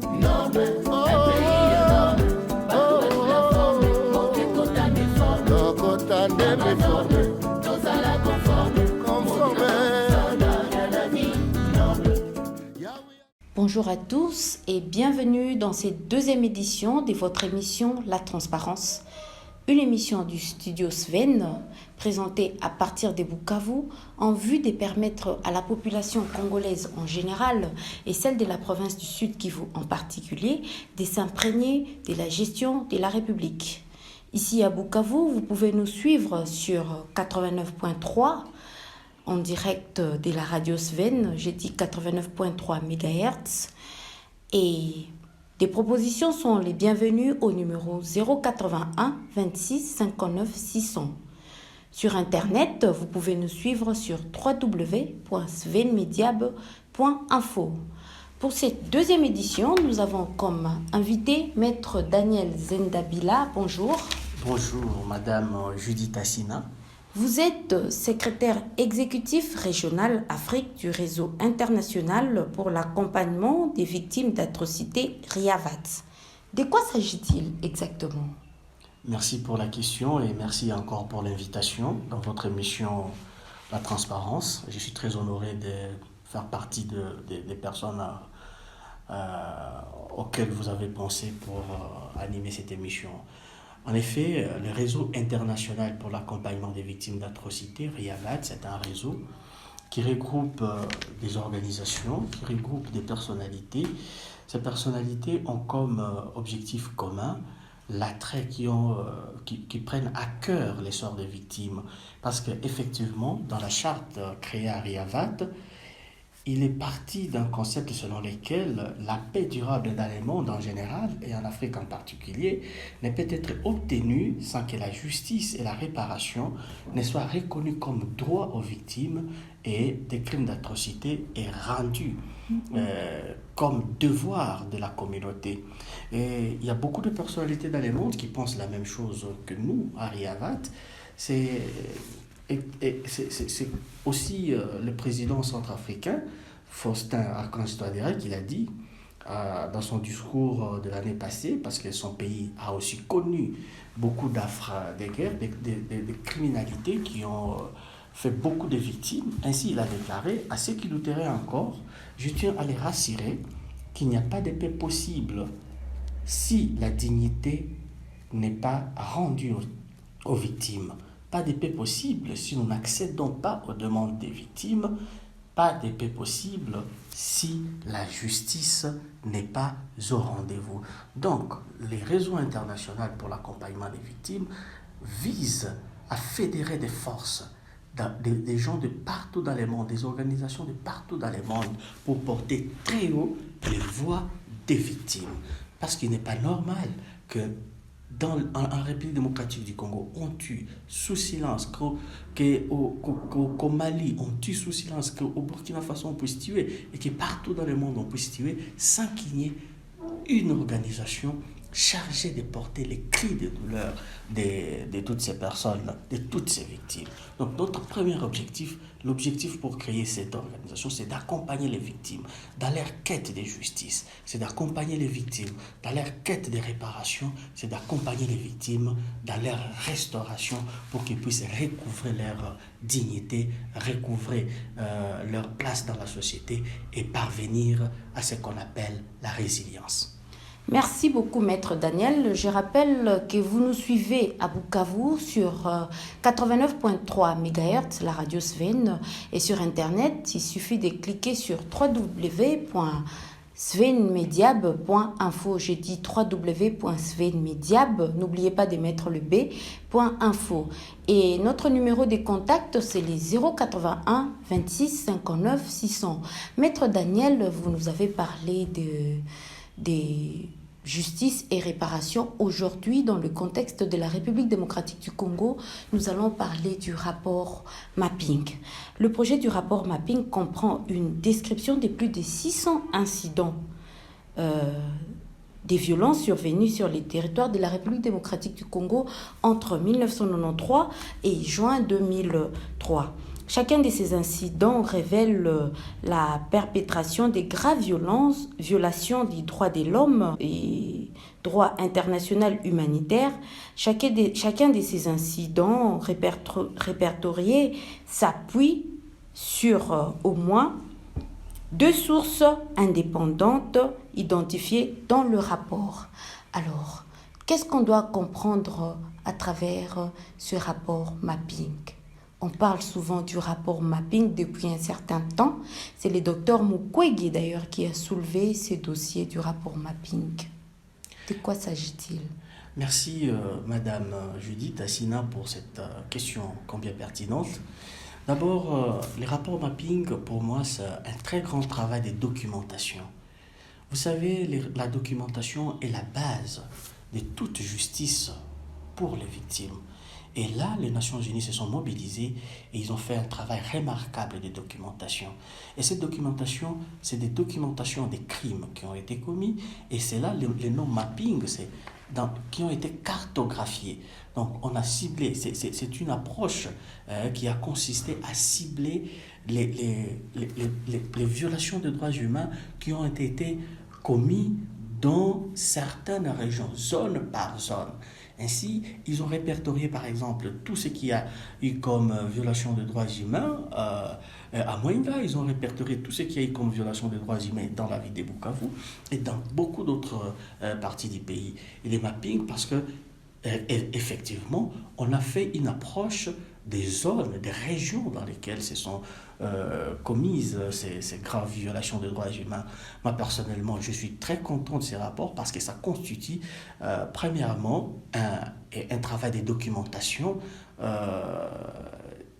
Noble, un pays noble. Bateau la forme, moqué côté des formes. No kota neme forme. Tous à la conforme. Conforme. Soldat de la vie noble. Bonjour à tous et bienvenue dans cette deuxième édition de votre émission La Transparence. Une émission du studio Sven présentée à partir de Bukavu en vue de permettre à la population congolaise en général et celle de la province du Sud Kivu en particulier de s'imprégner de la gestion de la République. Ici à Bukavu, vous pouvez nous suivre sur 89.3 en direct de la radio Sven, j'ai dit 89.3 MHz. Et des propositions sont les bienvenues au numéro 081 26 59 600. Sur Internet, vous pouvez nous suivre sur www.svenmediab.info. Pour cette deuxième édition, nous avons comme invité Maître Daniel Zendabila. Bonjour. Bonjour, Madame Judith Assina. Vous êtes secrétaire exécutif régional Afrique du réseau international pour l'accompagnement des victimes d'atrocités RIAVAT. De quoi s'agit-il exactement ? Merci pour la question et merci encore pour l'invitation dans votre émission La Transparence. Je suis très honoré de faire partie des personnes auxquelles vous avez pensé pour animer cette émission. En effet, le réseau international pour l'accompagnement des victimes d'atrocités, RIAVAT, c'est un réseau qui regroupe des organisations, qui regroupe des personnalités. Ces personnalités ont comme objectif commun l'attrait qui prennent à cœur les sorts des victimes. Parce qu'effectivement, dans la charte créée à RIAVAT, il est parti d'un concept selon lequel la paix durable dans le monde en général, et en Afrique en particulier, ne peut être obtenue sans que la justice et la réparation ne soient reconnues comme droit aux victimes et des crimes d'atrocité est rendu comme devoir de la communauté. Et il y a beaucoup de personnalités dans le monde qui pensent la même chose que nous, à RIAVAT. C'est aussi le président centrafricain, Faustin Archange-Touadéra, qui l'a dit dans son discours de l'année passée, parce que son pays a aussi connu beaucoup d'affres de guerre, de criminalités qui ont fait beaucoup de victimes. Ainsi, il a déclaré à ceux qui douteraient encore, je tiens à les rassurer qu'il n'y a pas de paix possible si la dignité n'est pas rendue aux victimes. Pas de paix possible si nous n'accédons pas aux demandes des victimes. Pas de paix possible si la justice n'est pas au rendez-vous. Donc, les réseaux internationaux pour l'accompagnement des victimes visent à fédérer des forces, des gens de partout dans le monde, des organisations de partout dans le monde pour porter très haut les voix des victimes. Parce qu'il n'est pas normal que en République démocratique du Congo, on tue sous silence, qu'au Mali, on tue sous silence, qu'au Burkina Faso, on puisse tuer, et que partout dans le monde, on puisse tuer, sans qu'il n'y ait une organisation chargée de porter les cris de douleur de toutes ces personnes, de toutes ces victimes. Donc notre premier objectif, l'objectif pour créer cette organisation, c'est d'accompagner les victimes dans leur quête de justice, c'est d'accompagner les victimes dans leur quête de réparation, c'est d'accompagner les victimes dans leur restauration pour qu'ils puissent recouvrer leur dignité, recouvrer leur place dans la société et parvenir à ce qu'on appelle la résilience. Merci beaucoup, Maître Daniel. Je rappelle que vous nous suivez à Bukavu sur 89.3 MHz, la radio Sven, et sur Internet, il suffit de cliquer sur www.svenmediab.info. J'ai dit www.svenmediab, n'oubliez pas de mettre le b.info. Et notre numéro de contact, c'est les 081 26 59 600. Maître Daniel, vous nous avez parlé des justice et réparation. Aujourd'hui, dans le contexte de la République démocratique du Congo, nous allons parler du rapport Mapping. Le projet du rapport Mapping comprend une description de plus de 600 incidents des violences survenues sur les territoires de la République démocratique du Congo entre 1993 et juin 2003. Chacun de ces incidents révèle la perpétration des graves violations des droits de l'homme et droit international humanitaire. Chacun de ces incidents répertoriés s'appuie sur au moins 2 sources indépendantes identifiées dans le rapport. Alors, qu'est-ce qu'on doit comprendre à travers ce rapport mapping? On parle souvent du rapport mapping depuis un certain temps. C'est le docteur Mukwege d'ailleurs qui a soulevé ce dossier du rapport mapping. De quoi s'agit-il? Merci Madame Judith Assina pour cette question combien pertinente. D'abord, les rapports mapping, pour moi, c'est un très grand travail de documentation. Vous savez, la documentation est la base de toute justice pour les victimes. Et là, les Nations Unies se sont mobilisées et ils ont fait un travail remarquable de documentation. Et cette documentation, c'est des documentations des crimes qui ont été commis. Et c'est là les noms mapping qui ont été cartographiés. Donc, on a ciblé, c'est une approche qui a consisté à cibler les violations des droits humains qui ont été commises dans certaines régions, zone par zone. Ainsi, ils ont répertorié par exemple tout ce qu'il y a eu comme violation des droits humains à Mwenga. Ils ont répertorié tout ce qu'il y a eu comme violation des droits humains dans la ville de Bukavu et dans beaucoup d'autres parties du pays. Et les mappings, parce que effectivement, on a fait une approche des zones, des régions dans lesquelles se sont commises ces graves violations des droits humains. Moi, personnellement, je suis très content de ces rapports parce que ça constitue, premièrement, un travail de documentation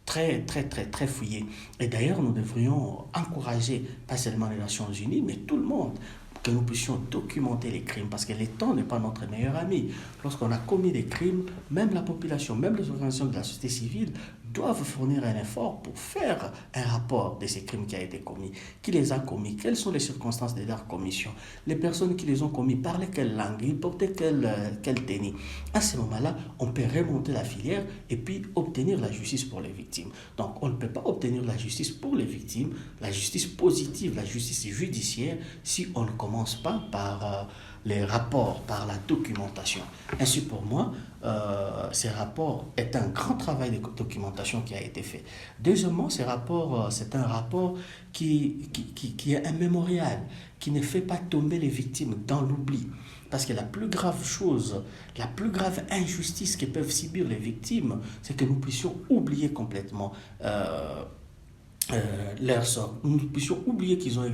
très fouillé. Et d'ailleurs, nous devrions encourager, pas seulement les Nations Unies, mais tout le monde, que nous puissions documenter les crimes, parce que le temps n'est pas notre meilleur ami. Lorsqu'on a commis des crimes, même la population, même les organisations de la société civile doivent fournir un effort pour faire un rapport de ces crimes qui a été commis. Qui les a commis? Quelles sont les circonstances de leur commission? Les personnes qui les ont commis parlaient quelle langue? Ils portaient quelle tenue? À ce moment-là, on peut remonter la filière et puis obtenir la justice pour les victimes. Donc, on ne peut pas obtenir la justice pour les victimes, la justice positive, la justice judiciaire, si on ne commence pas par les rapports, par la documentation. Ainsi, pour moi, ces rapports est un grand travail de documentation qui a été fait. Deuxièmement, ces rapports, c'est un rapport qui est un mémorial, qui ne fait pas tomber les victimes dans l'oubli. Parce que la plus grave chose, la plus grave injustice que peuvent subir les victimes, c'est que nous puissions oublier complètement leur sort. Nous puissions oublier qu'ils ont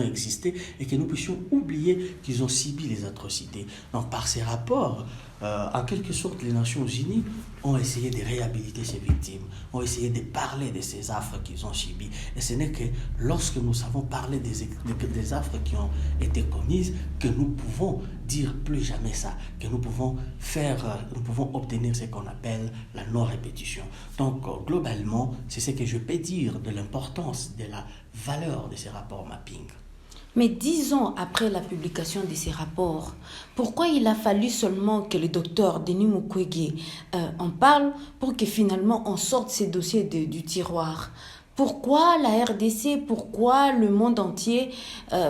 existé et que nous puissions oublier qu'ils ont subi les atrocités. Donc par ces rapports, en quelque sorte, les Nations Unies ont essayé de réhabiliter ces victimes, ont essayé de parler de ces affres qu'ils ont subies. Et ce n'est que lorsque nous savons parler des affres qui ont été commises que nous pouvons dire plus jamais ça, que nous pouvons obtenir ce qu'on appelle la non-répétition. Donc, globalement, c'est ce que je peux dire de l'importance, de la valeur de ces rapports mapping. Mais 10 ans après la publication de ces rapports, pourquoi il a fallu seulement que le docteur Denis Mukwege en parle pour que finalement on sorte ces dossiers du tiroir? Pourquoi la RDC, pourquoi le monde entier,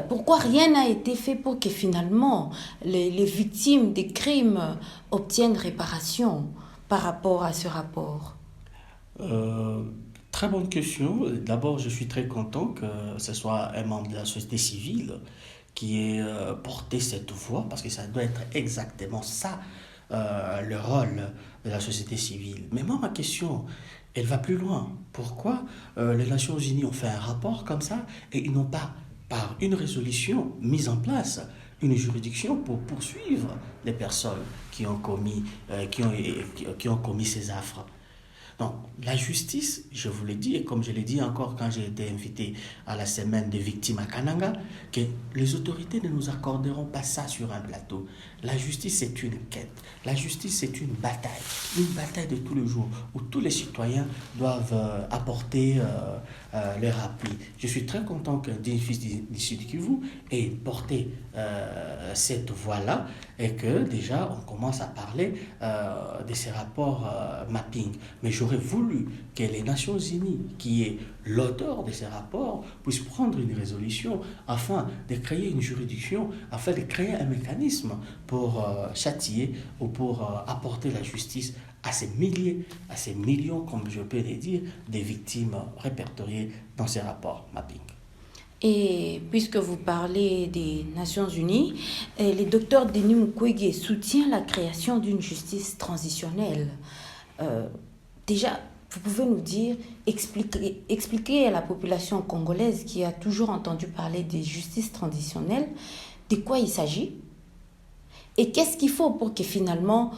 pourquoi rien n'a été fait pour que finalement les victimes des crimes obtiennent réparation par rapport à ce rapport? Très bonne question. D'abord, je suis très content que ce soit un membre de la société civile qui ait porté cette voix, parce que ça doit être exactement ça, le rôle de la société civile. Mais moi, ma question, elle va plus loin. Pourquoi les Nations Unies ont fait un rapport comme ça et ils n'ont pas, par une résolution, mise en place une juridiction pour poursuivre les personnes qui ont commis ces affres? Donc, la justice, je vous l'ai dit, et comme je l'ai dit encore quand j'ai été invité à la semaine des victimes à Kananga, que les autorités ne nous accorderont pas ça sur un plateau. La justice, c'est une quête. La justice, c'est une bataille de tous les jours, où tous les citoyens doivent apporter leur appui. Je suis très content que Fils du Sud Kivu ait porté cette voie-là, et que déjà, on commence à parler de ces rapports mapping. Mais je j'aurais voulu que les Nations Unies, qui est l'auteur de ces rapports, puissent prendre une résolution afin de créer une juridiction, afin de créer un mécanisme pour châtier ou pour apporter la justice à ces milliers, à ces millions, comme je peux les dire, des victimes répertoriées dans ces rapports mapping. Et puisque vous parlez des Nations Unies, le docteur Denis Mukwege soutient la création d'une justice transitionnelle. Déjà, vous pouvez nous dire, expliquer à la population congolaise qui a toujours entendu parler des justices transitionnelles, de quoi il s'agit? Et qu'est-ce qu'il faut pour que finalement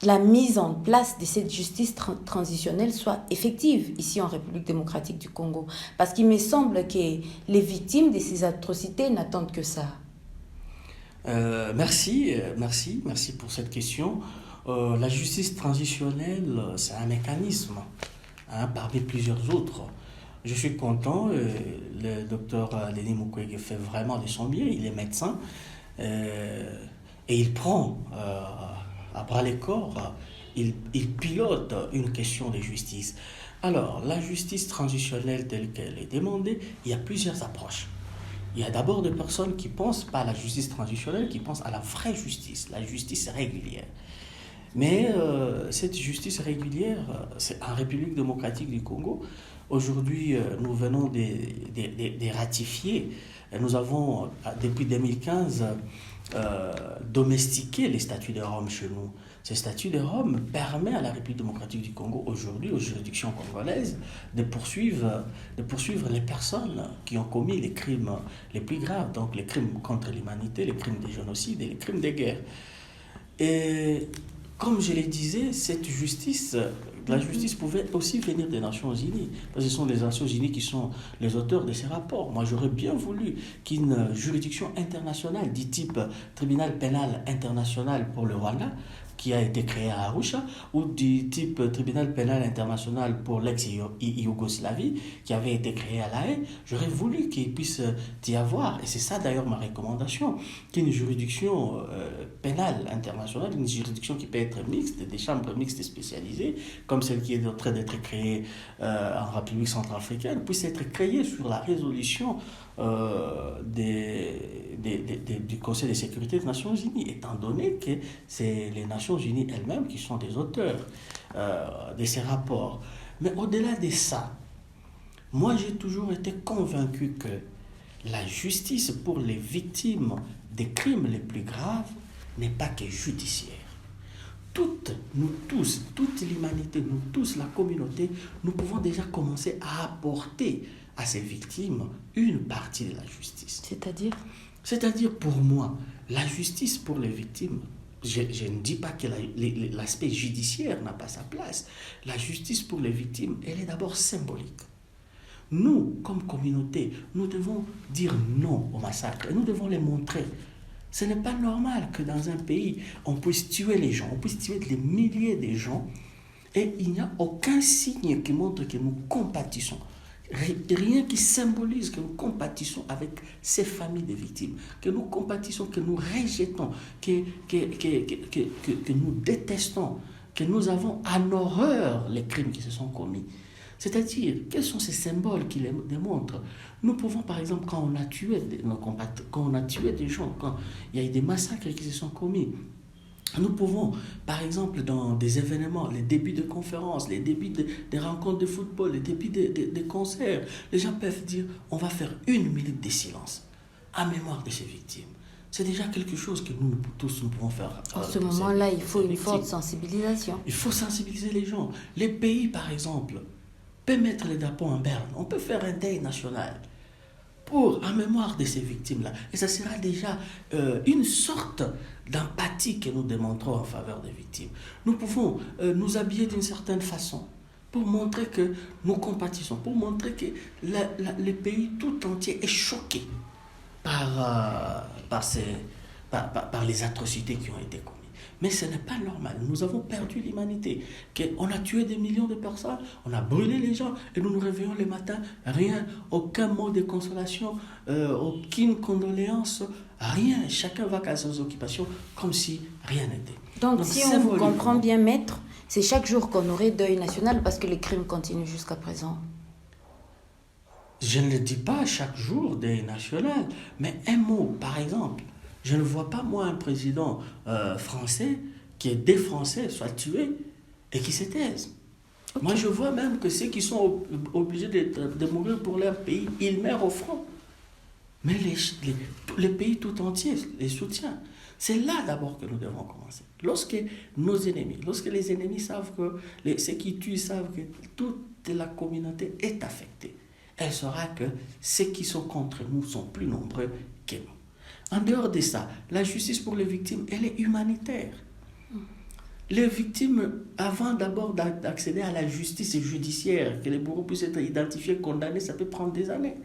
la mise en place de cette justice transitionnelle soit effective ici en République démocratique du Congo? Parce qu'il me semble que les victimes de ces atrocités n'attendent que ça. Merci pour cette question. La justice transitionnelle, c'est un mécanisme parmi plusieurs autres. Je suis content, le docteur Denis Mukwege fait vraiment de son mieux, il est médecin et il prend à bras le corps, il pilote une question de justice. Alors, la justice transitionnelle telle qu'elle est demandée, il y a plusieurs approches. Il y a d'abord des personnes qui pensent pas à la justice transitionnelle, qui pensent à la vraie justice, la justice régulière. Mais cette justice régulière, c'est en République démocratique du Congo. Aujourd'hui, nous venons de ratifier. Nous avons, depuis 2015, domestiqué les statuts de Rome chez nous. Ces statuts de Rome permettent à la République démocratique du Congo, aujourd'hui, aux juridictions congolaises, de poursuivre les personnes qui ont commis les crimes les plus graves, donc les crimes contre l'humanité, les crimes de génocide et les crimes de guerre. Et comme je le disais, cette justice, la justice pouvait aussi venir des Nations Unies, parce que ce sont les Nations Unies qui sont les auteurs de ces rapports. Moi, j'aurais bien voulu qu'une juridiction internationale du type tribunal pénal international pour le Rwanda, qui a été créé à Arusha, ou du type tribunal pénal international pour l'ex-Yougoslavie, qui avait été créé à La Haye, j'aurais voulu qu'il puisse y avoir, et c'est ça d'ailleurs ma recommandation, qu'une juridiction pénale internationale, une juridiction qui peut être mixte, des chambres mixtes spécialisées, comme celle qui est en train d'être créée en République centrafricaine, puisse être créée sur la résolution du Conseil de sécurité des Nations Unies, étant donné que c'est les Nations Unies elles-mêmes qui sont des auteurs de ces rapports. Mais au-delà de ça, moi j'ai toujours été convaincu que la justice pour les victimes des crimes les plus graves n'est pas que judiciaire. Nous tous, toute l'humanité, nous tous, la communauté, nous pouvons déjà commencer à apporter à ces victimes une partie de la justice. C'est-à-dire pour moi, la justice pour les victimes, je ne dis pas que l'aspect judiciaire n'a pas sa place. La justice pour les victimes, elle est d'abord symbolique. Nous, comme communauté, nous devons dire non au massacre et nous devons les montrer. Ce n'est pas normal que dans un pays, on puisse tuer les gens, on puisse tuer des milliers de gens et il n'y a aucun signe qui montre que nous compatissons. Rien qui symbolise que nous compatissons avec ces familles de victimes, que nous compatissons, que nous rejetons, que nous détestons, que nous avons en horreur les crimes qui se sont commis. C'est-à-dire, quels sont ces symboles qui les démontrent? Nous pouvons, par exemple, quand on a tué des gens, quand il y a eu des massacres qui se sont commis, nous pouvons, par exemple, dans des événements, les débuts de conférences, les débuts des rencontres de football, les débuts de concerts, les gens peuvent dire, on va faire 1 minute de silence en mémoire de ces victimes. C'est déjà quelque chose que nous tous nous pouvons faire. En ce moment-là, il faut une forte sensibilisation. Il faut sensibiliser les gens. Les pays, par exemple, peuvent mettre les drapeaux en berne. On peut faire un deuil national en mémoire de ces victimes-là. Et ça sera déjà une sorte d'empathie que nous démontrons en faveur des victimes. Nous pouvons nous habiller d'une certaine façon pour montrer que nous compatissons, pour montrer que le pays tout entier est choqué par les atrocités qui ont été commises. Mais ce n'est pas normal. Nous avons perdu l'humanité. On a tué des millions de personnes, on a brûlé les gens et nous nous réveillons le matin, rien, aucun mot de consolation, aucune condoléance, rien. Chacun va à ses occupations comme si rien n'était. Donc si on vous comprend bien, maître, c'est chaque jour qu'on aurait deuil national parce que les crimes continuent jusqu'à présent. Je ne le dis pas chaque jour deuil national, mais un mot, par exemple. Je ne vois pas, moi, un président français qui est des Français soit tué et qui se taise. Okay. Moi, je vois même que ceux qui sont obligés de mourir pour leur pays, ils meurent au front. Mais les pays tout entiers les soutiennent. C'est là d'abord que nous devons commencer. Lorsque les ennemis savent que, ceux qui tuent savent que toute la communauté est affectée, elle saura que ceux qui sont contre nous sont plus nombreux que nous. En dehors de ça, la justice pour les victimes, elle est humanitaire. Les victimes, avant d'abord d'accéder à la justice judiciaire, que les bourreaux puissent être identifiés, condamnés, ça peut prendre des années.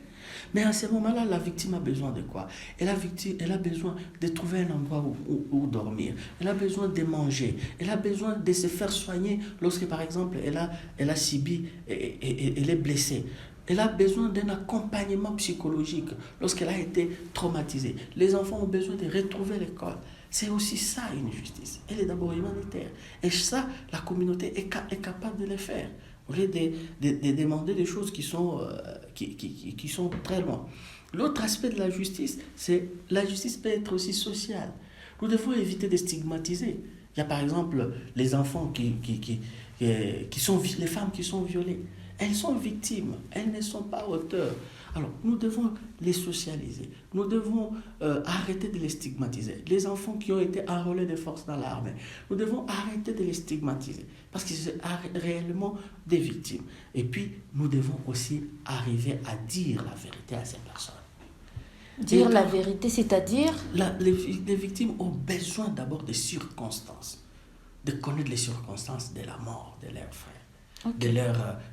Mais à ce moment-là, la victime a besoin de quoi? Elle a besoin de trouver un endroit où dormir. Elle a besoin de manger. Elle a besoin de se faire soigner lorsque, par exemple, elle a subi et elle est blessée. Elle a besoin d'un accompagnement psychologique lorsqu'elle a été traumatisée. Les enfants ont besoin de retrouver l'école. C'est aussi ça une justice. Elle est d'abord humanitaire. Et ça, la communauté est capable de le faire. Au lieu de demander des choses qui sont très loin. L'autre aspect de la justice, c'est la justice peut être aussi sociale. Nous devons éviter de stigmatiser. Il y a par exemple les enfants qui sont les femmes qui sont violées. Elles sont victimes, elles ne sont pas auteurs. Alors, nous devons les socialiser. Nous devons arrêter de les stigmatiser. Les enfants qui ont été enrôlés de force dans l'armée, nous devons arrêter de les stigmatiser parce qu'ils sont réellement des victimes. Et puis, nous devons aussi arriver à dire la vérité à ces personnes. Dire la vérité, c'est-à-dire les victimes ont besoin d'abord des circonstances, de connaître les circonstances de la mort de leurs frères. Okay.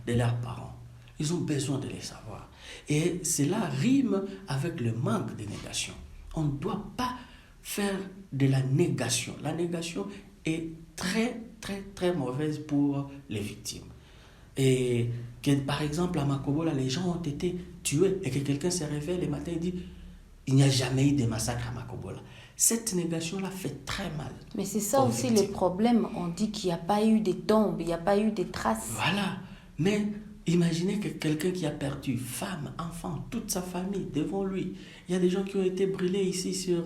De leurs parents. Ils ont besoin de les savoir. Et cela rime avec le manque de négation. On ne doit pas faire de la négation. La négation est très, très, très mauvaise pour les victimes. Et que, par exemple, à Makobola, les gens ont été tués et que quelqu'un se réveille le matin et dit « Il n'y a jamais eu de massacre à Makobola ». Cette négation-là fait très mal. Mais c'est ça aussi le problème. On dit qu'il n'y a pas eu de tombes, il n'y a pas eu de traces. Voilà. Mais imaginez que quelqu'un qui a perdu femme, enfant, toute sa famille devant lui. Il y a des gens qui ont été brûlés ici sur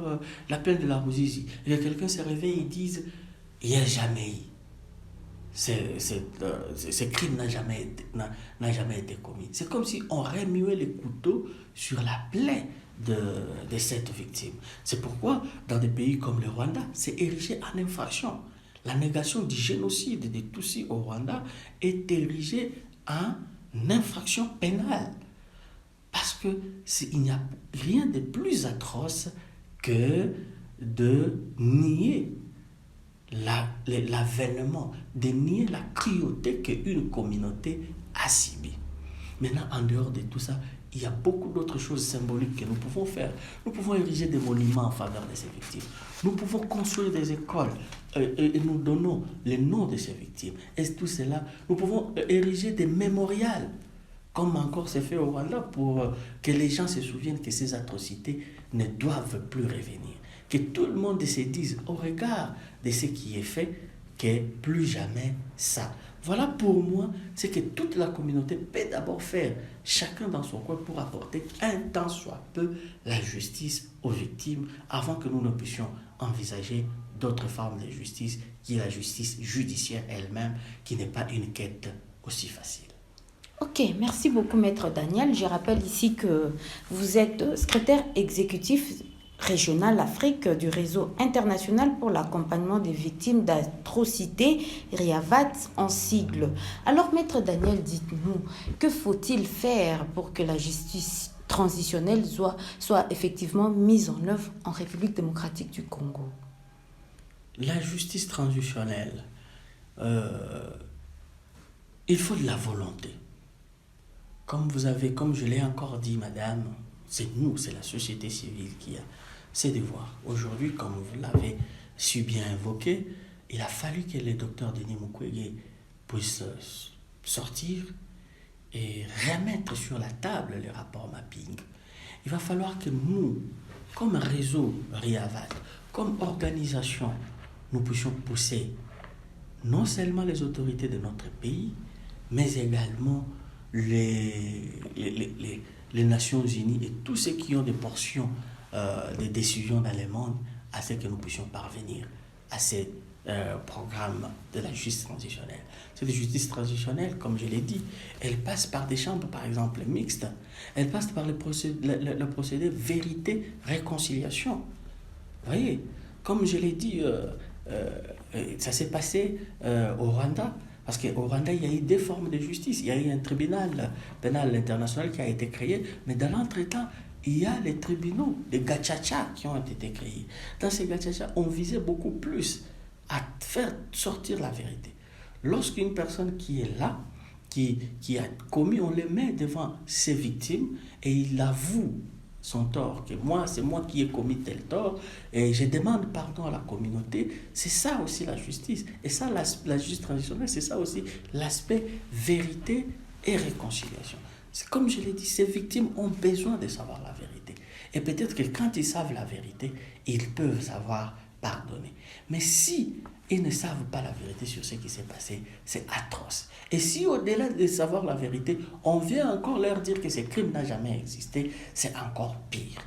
la plaine de la Ruzizi. Et quelqu'un se réveille et dit « Il n'y a jamais eu. Ce crime n'a jamais été commis. » C'est comme si on remuait les couteaux sur la plaie de cette victime. C'est pourquoi, dans des pays comme le Rwanda, c'est érigé en infraction. La négation du génocide des Tutsis au Rwanda est érigée en infraction pénale. Parce qu'il n'y a rien de plus atroce que de nier l'avènement, de nier la cruauté qu'une communauté a subie. Maintenant, en dehors de tout ça, il y a beaucoup d'autres choses symboliques que nous pouvons faire. Nous pouvons ériger des monuments en faveur de ces victimes. Nous pouvons construire des écoles et nous donnons les noms de ces victimes. Et tout cela, nous pouvons ériger des mémorials, comme encore c'est fait au Rwanda, pour que les gens se souviennent que ces atrocités ne doivent plus revenir. Que tout le monde se dise, au regard de ce qui est fait, que plus jamais ça. Voilà pour moi ce que toute la communauté peut d'abord faire, chacun dans son coin, pour apporter un tant soit peu la justice aux victimes, avant que nous ne puissions envisager d'autres formes de justice, qui est la justice judiciaire elle-même, qui n'est pas une quête aussi facile. Ok, merci beaucoup Maître Daniel. Je rappelle ici que vous êtes secrétaire exécutif régional Afrique du réseau international pour l'accompagnement des victimes d'atrocités, RIAVAT en sigle. Alors, Maître Daniel, dites-nous, que faut-il faire pour que la justice transitionnelle soit effectivement mise en œuvre en République démocratique du Congo? La justice transitionnelle, il faut de la volonté. Comme je l'ai encore dit, madame, c'est la société civile qui a ses devoirs. Aujourd'hui, comme vous l'avez si bien invoqué, il a fallu que le docteur Denis Mukwege puisse sortir et remettre sur la table le rapport mapping. Il va falloir que nous, comme réseau RIAVAT, comme organisation, nous puissions pousser non seulement les autorités de notre pays, mais également les Nations Unies et tous ceux qui ont des portions des décisions dans le monde, à ce que nous puissions parvenir à ces programmes de la justice transitionnelle. Cette justice transitionnelle, comme je l'ai dit, elle passe par des chambres, par exemple, mixtes. Elle passe par le procédé vérité-réconciliation. Vous voyez, comme je l'ai dit, ça s'est passé au Rwanda. Parce qu'au Rwanda, il y a eu deux formes de justice. Il y a eu un tribunal pénal international qui a été créé, mais dans l'entretemps, il y a les tribunaux, les gachacha qui ont été créés. Dans ces gachacha, on visait beaucoup plus à faire sortir la vérité. Lorsqu'une personne qui est là, qui a commis, on le met devant ses victimes et il avoue son tort, que c'est moi qui ai commis tel tort et je demande pardon à la communauté. C'est ça aussi la justice. Et ça, la justice transitionnelle, c'est ça aussi l'aspect vérité et réconciliation. C'est comme je l'ai dit, ces victimes ont besoin de savoir la vérité. Et peut-être que quand ils savent la vérité, ils peuvent savoir pardonner. Mais si ils ne savent pas la vérité sur ce qui s'est passé, c'est atroce. Et si au-delà de savoir la vérité, on vient encore leur dire que ce crime n'a jamais existé, c'est encore pire.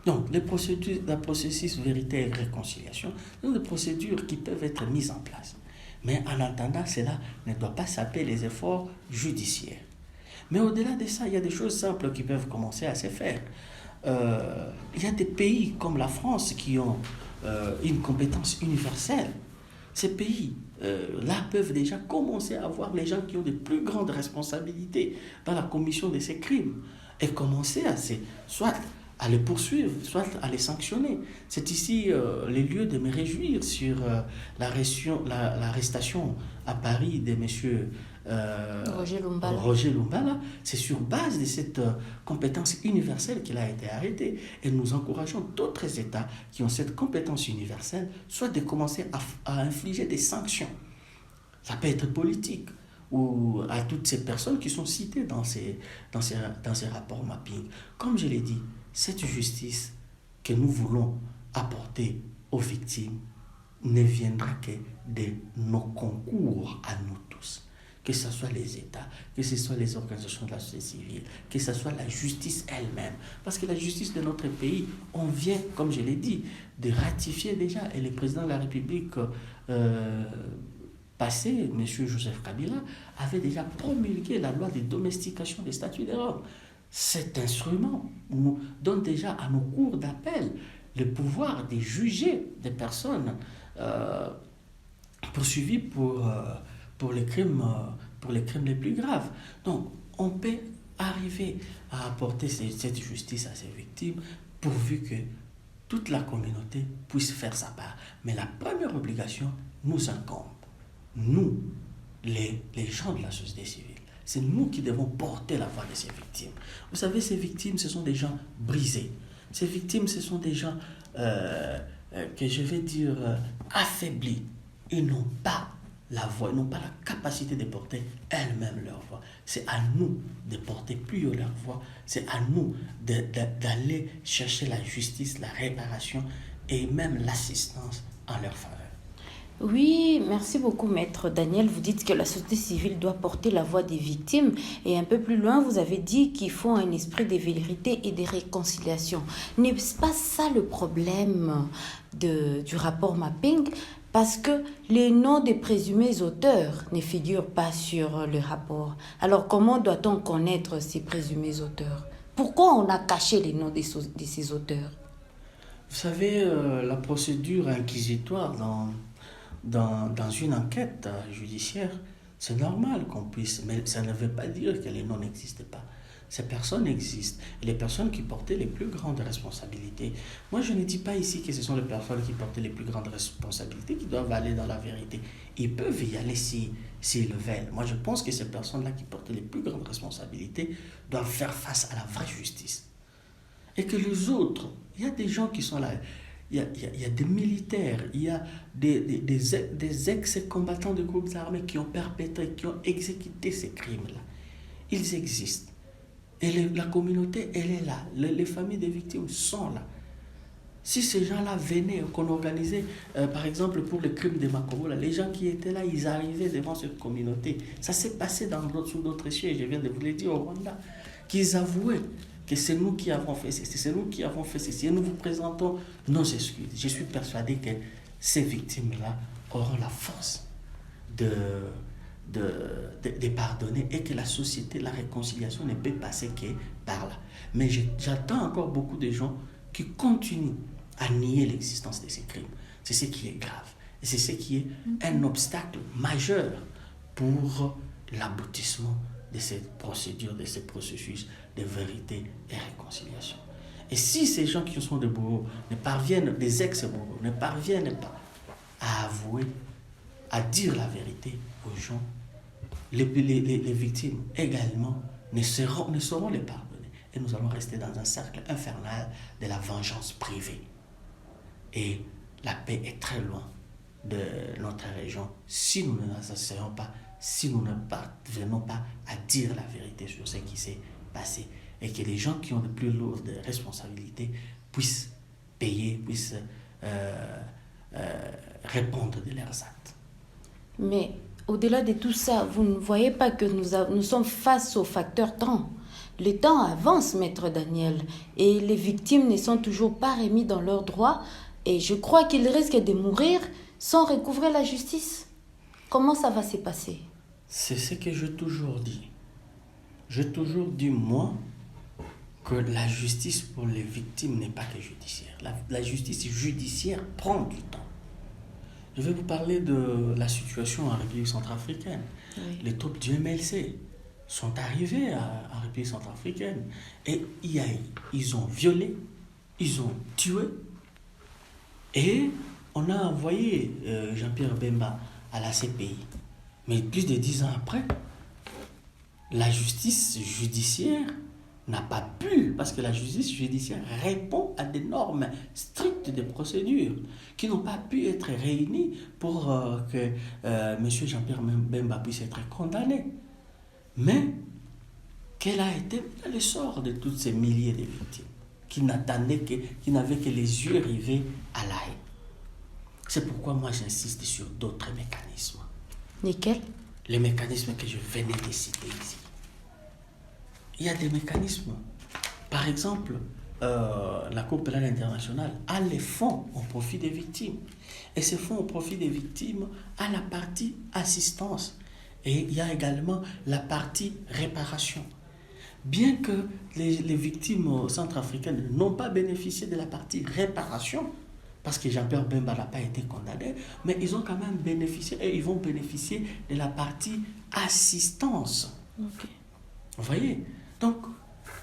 Donc, le processus vérité et réconciliation sont des procédures qui peuvent être mises en place. Mais en attendant, cela ne doit pas saper les efforts judiciaires. Mais au-delà de ça, il y a des choses simples qui peuvent commencer à se faire. Il y a des pays comme la France qui ont une compétence universelle. Ces pays-là peuvent déjà commencer à voir les gens qui ont de plus grandes responsabilités dans la commission de ces crimes et commencer soit à les poursuivre, soit à les sanctionner. C'est ici le lieu de me réjouir sur l'arrestation à Paris de M. Roger Lumbala. C'est sur base de cette compétence universelle qu'il a été arrêté. Et nous encourageons d'autres États qui ont cette compétence universelle, soit de commencer à infliger des sanctions. Ça peut être politique, ou à toutes ces personnes qui sont citées dans ces rapports mapping. Comme je l'ai dit, cette justice que nous voulons apporter aux victimes ne viendra que de nos concours à nous tous. Que ce soit les États, que ce soit les organisations de la société civile, que ce soit la justice elle-même. Parce que la justice de notre pays, on vient, comme je l'ai dit, de ratifier déjà. Et le président de la République passé, M. Joseph Kabila, avait déjà promulgué la loi de domestication des statuts des Roms. Cet instrument nous donne déjà à nos cours d'appel le pouvoir de juger des personnes poursuivies pour les crimes les plus graves. Donc, on peut arriver à apporter cette justice à ces victimes pourvu que toute la communauté puisse faire sa part. Mais la première obligation nous incombe. Nous, les gens de la société civile. C'est nous qui devons porter la voix de ces victimes. Vous savez, ces victimes, ce sont des gens brisés. Ces victimes, ce sont des gens que je vais dire affaiblis. Ils n'ont pas la voix, ils n'ont pas la capacité de porter elles-mêmes leur voix. C'est à nous de porter plus haut leur voix. C'est à nous d'aller chercher la justice, la réparation et même l'assistance en leur faveur. Oui, merci beaucoup, Maître Daniel. Vous dites que la société civile doit porter la voix des victimes. Et un peu plus loin, vous avez dit qu'il faut un esprit de vérité et de réconciliation. N'est-ce pas ça le problème du rapport mapping? Parce que les noms des présumés auteurs ne figurent pas sur le rapport. Alors, comment doit-on connaître ces présumés auteurs? Pourquoi on a caché les noms de ces auteurs? Vous savez, la procédure inquisitoire dans une enquête judiciaire, c'est normal qu'on puisse, mais ça ne veut pas dire que les noms n'existent pas. Ces personnes existent. Et les personnes qui portaient les plus grandes responsabilités, moi je ne dis pas ici que ce sont les personnes qui portaient les plus grandes responsabilités qui doivent aller dans la vérité. Ils peuvent y aller s'ils le veulent. Moi je pense que ces personnes-là qui portaient les plus grandes responsabilités doivent faire face à la vraie justice. Et que les autres, il y a des gens qui sont là. Il y a des militaires, il y a des ex-combattants de groupes armés qui ont perpétré, qui ont exécuté ces crimes-là. Ils existent. Et la communauté, elle est là. Les familles des victimes sont là. Si ces gens-là venaient, qu'on organisait, par exemple, pour le crime de Makobola, les gens qui étaient là, ils arrivaient devant cette communauté. Ça s'est passé sous d'autres sièges, je viens de vous le dire, au Rwanda, qu'ils avouaient que c'est nous qui avons fait ceci, c'est nous qui avons fait ceci. Et nous vous présentons nos excuses. Je suis persuadé que ces victimes-là auront la force de pardonner et que la société, la réconciliation ne peut passer que par là. Mais j'attends encore beaucoup de gens qui continuent à nier l'existence de ces crimes. C'est ce qui est grave. Et c'est ce qui est un obstacle majeur pour l'aboutissement de cette procédure, de ce processus de vérité et réconciliation. Et si ces gens qui sont des bourreaux ne parviennent, des ex-bourreaux, ne parviennent pas à avouer, à dire la vérité aux gens, les victimes également ne sauront les pardonner. Et nous allons rester dans un cercle infernal de la vengeance privée. Et la paix est très loin de notre région si nous ne nous asseyons pas, si nous ne parvenons pas à dire la vérité sur ce qui s'est passé. Et que les gens qui ont de plus lourdes responsabilités puissent payer, puissent répondre de leurs actes. Mais au-delà de tout ça, vous ne voyez pas que nous sommes face au facteur temps. Le temps avance, Maître Daniel, et les victimes ne sont toujours pas remis dans leurs droits, et je crois qu'ils risquent de mourir sans recouvrer la justice. Comment ça va se passer? C'est ce que j'ai toujours dit. J'ai toujours dit, moi, que la justice pour les victimes n'est pas que judiciaire. La justice judiciaire prend du temps. Je vais vous parler de la situation en République centrafricaine. Oui. Les troupes du MLC sont arrivés en République centrafricaine et ils ont violé, ils ont tué et on a envoyé Jean-Pierre Bemba à la CPI. Mais plus de 10 ans après, la justice judiciaire n'a pas pu, parce que la justice judiciaire répond à des normes strictes de procédure qui n'ont pas pu être réunies pour que M. Jean-Pierre Bemba puisse être condamné. Mais quel a été le sort de tous ces milliers de victimes qui n'avaient que les yeux rivés à la haie? C'est pourquoi moi j'insiste sur d'autres mécanismes. Lesquels? Les mécanismes que je venais de citer ici. Il y a des mécanismes. Par exemple, la Cour pénale internationale a les fonds au profit des victimes. Et ces fonds au profit des victimes a la partie assistance. Et il y a également la partie réparation. Bien que les victimes centrafricaines n'ont pas bénéficié de la partie réparation, parce que Jean-Pierre Bemba n'a pas été condamné, mais ils ont quand même bénéficié et ils vont bénéficier de la partie assistance. Okay. Vous voyez? Donc,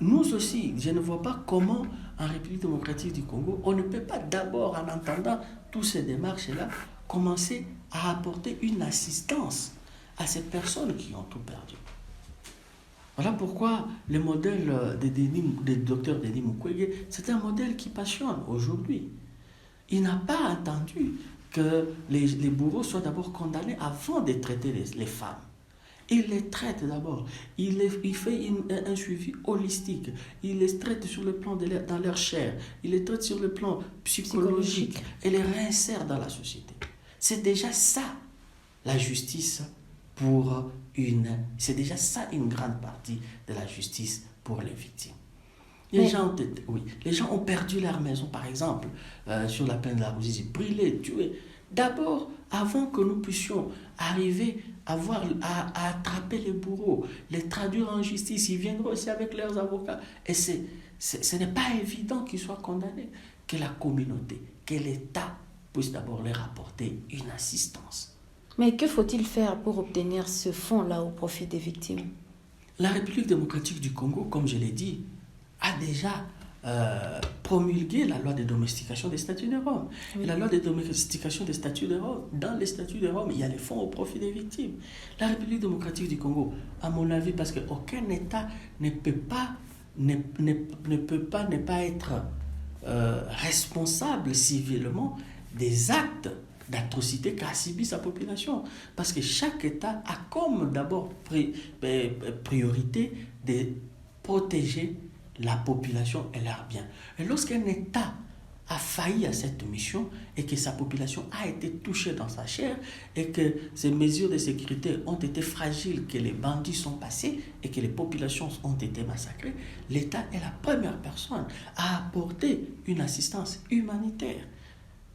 nous aussi, je ne vois pas comment, en République démocratique du Congo, on ne peut pas d'abord, en entendant toutes ces démarches-là, commencer à apporter une assistance à ces personnes qui ont tout perdu. Voilà pourquoi le modèle de Dr Denis Mukwege, c'est un modèle qui passionne aujourd'hui. Il n'a pas attendu que les bourreaux soient d'abord condamnés avant de traiter les femmes. Il les traite d'abord. Il fait un suivi holistique. Il les traite sur le plan dans leur chair. Il les traite sur le plan psychologique. Et les réinsère dans la société. C'est déjà ça, la justice c'est déjà ça une grande partie de la justice pour les victimes. Les gens ont perdu leur maison, par exemple, sur la plaine de la Ruzizi, brûlés, tués. D'abord, avant que nous puissions arriver à attraper les bourreaux, les traduire en justice, ils viendront aussi avec leurs avocats. Et ce n'est pas évident qu'ils soient condamnés, que la communauté, que l'État puisse d'abord leur apporter une assistance. Mais que faut-il faire pour obtenir ce fonds-là au profit des victimes? La République démocratique du Congo, comme je l'ai dit, a déjà promulgué la loi de domestication des statuts de Rome. Oui. Et la loi de domestication des statuts de Rome, dans les statuts de Rome, il y a les fonds au profit des victimes. La République démocratique du Congo, à mon avis, parce qu'aucun État ne peut pas ne pas être responsable civilement des actes d'atrocité qu'a subi sa population. Parce que chaque État a comme d'abord priorité de protéger la population et leurs biens. Et lorsqu'un État a failli à cette mission et que sa population a été touchée dans sa chair et que ces mesures de sécurité ont été fragiles, que les bandits sont passés et que les populations ont été massacrées, l'État est la première personne à apporter une assistance humanitaire.